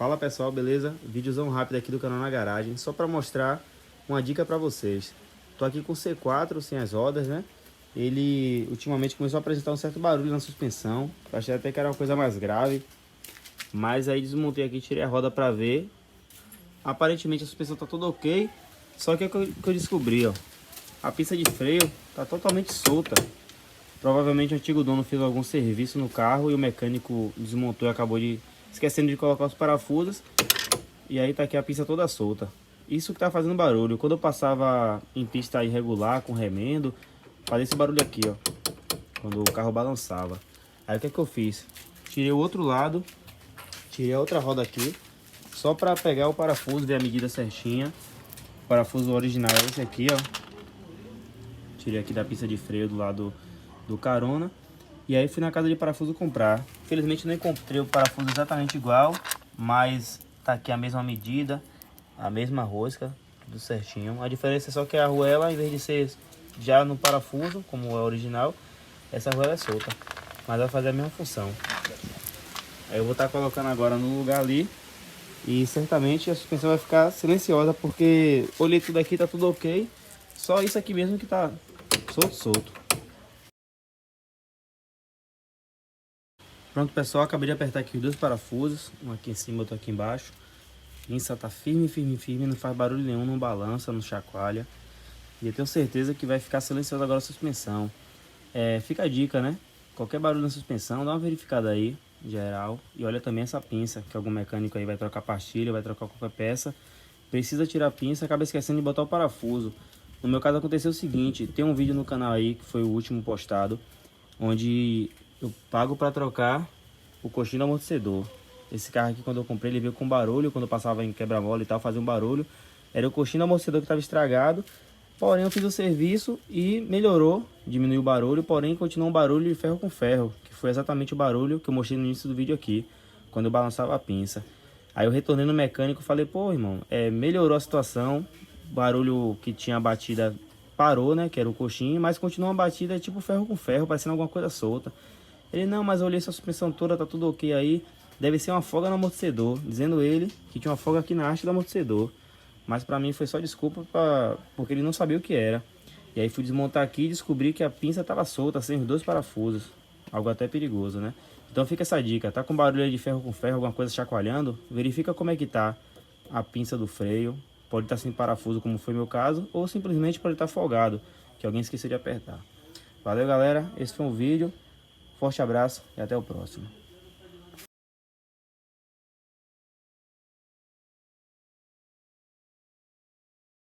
Fala pessoal, beleza? Vídeozão rápido aqui do canal Na Garagem, só para mostrar uma dica para vocês. Tô aqui com o C4 sem as rodas, né? Ele ultimamente começou a apresentar um certo barulho na suspensão. Eu achei até que era uma coisa mais grave, mas aí desmontei aqui, tirei a roda para ver. Aparentemente a suspensão tá tudo ok, só que é o que eu descobri, ó. A pista de freio tá totalmente solta. Provavelmente o antigo dono fez algum serviço no carro e o mecânico desmontou e acabou esquecendo de colocar os parafusos. E aí tá aqui a pista toda solta. Isso que tá fazendo barulho. Quando eu passava em pista irregular com remendo, fazia esse barulho aqui, ó. Quando o carro balançava. Aí o que é que eu fiz? Tirei o outro lado, tirei a outra roda aqui, só para pegar o parafuso, ver a medida certinha. O parafuso original é esse aqui, ó. Tirei aqui da pista de freio do lado do carona. E aí fui na casa de parafuso comprar. Infelizmente não encontrei o parafuso exatamente igual, mas tá aqui a mesma medida, a mesma rosca, tudo certinho. A diferença é só que a arruela, em vez de ser já no parafuso, como é original, essa arruela é solta. Mas vai fazer a mesma função. Aí eu vou estar colocando agora no lugar ali. E certamente a suspensão vai ficar silenciosa, porque olhei tudo aqui, tá tudo ok. Só isso aqui mesmo que tá solto. Pronto pessoal, acabei de apertar aqui os dois parafusos, um aqui em cima e outro aqui embaixo. A pinça tá firme, não faz barulho nenhum, não balança, não chacoalha. E eu tenho certeza que vai ficar silenciosa agora a suspensão. Fica a dica, né? Qualquer barulho na suspensão, dá uma verificada aí, geral. E olha também essa pinça, que algum mecânico aí vai trocar pastilha, vai trocar qualquer peça. Precisa tirar a pinça, acaba esquecendo de botar o parafuso. No meu caso aconteceu o seguinte, tem um vídeo no canal aí, que foi o último postado, onde eu pago para trocar o coxinho do amortecedor. Esse carro aqui, quando eu comprei, ele veio com barulho. Quando eu passava em quebra-mola e tal, fazia um barulho. Era o coxinho do amortecedor que estava estragado. Porém eu fiz o serviço e melhorou, diminuiu o barulho. Porém continuou um barulho de ferro com ferro, que foi exatamente o barulho que eu mostrei no início do vídeo aqui, quando eu balançava a pinça. Aí eu retornei no mecânico e falei: pô irmão, melhorou a situação. O barulho que tinha a batida parou, né, que era o coxinho, mas continua uma batida tipo ferro com ferro, parecendo alguma coisa solta. Ele: não, mas eu olhei essa suspensão toda, tá tudo ok aí. Deve ser uma folga no amortecedor. Dizendo ele que tinha uma folga aqui na haste do amortecedor. Mas pra mim foi só desculpa, porque ele não sabia o que era. E aí fui desmontar aqui e descobri que a pinça tava solta, sem os dois parafusos. Algo até perigoso, né? Então fica essa dica. Tá com barulho de ferro com ferro, alguma coisa chacoalhando? Verifica como é que tá a pinça do freio. Pode estar sem parafuso, como foi meu caso. Ou simplesmente pode estar folgado, que alguém esqueceu de apertar. Valeu galera, esse foi um vídeo. Forte abraço e até o próximo.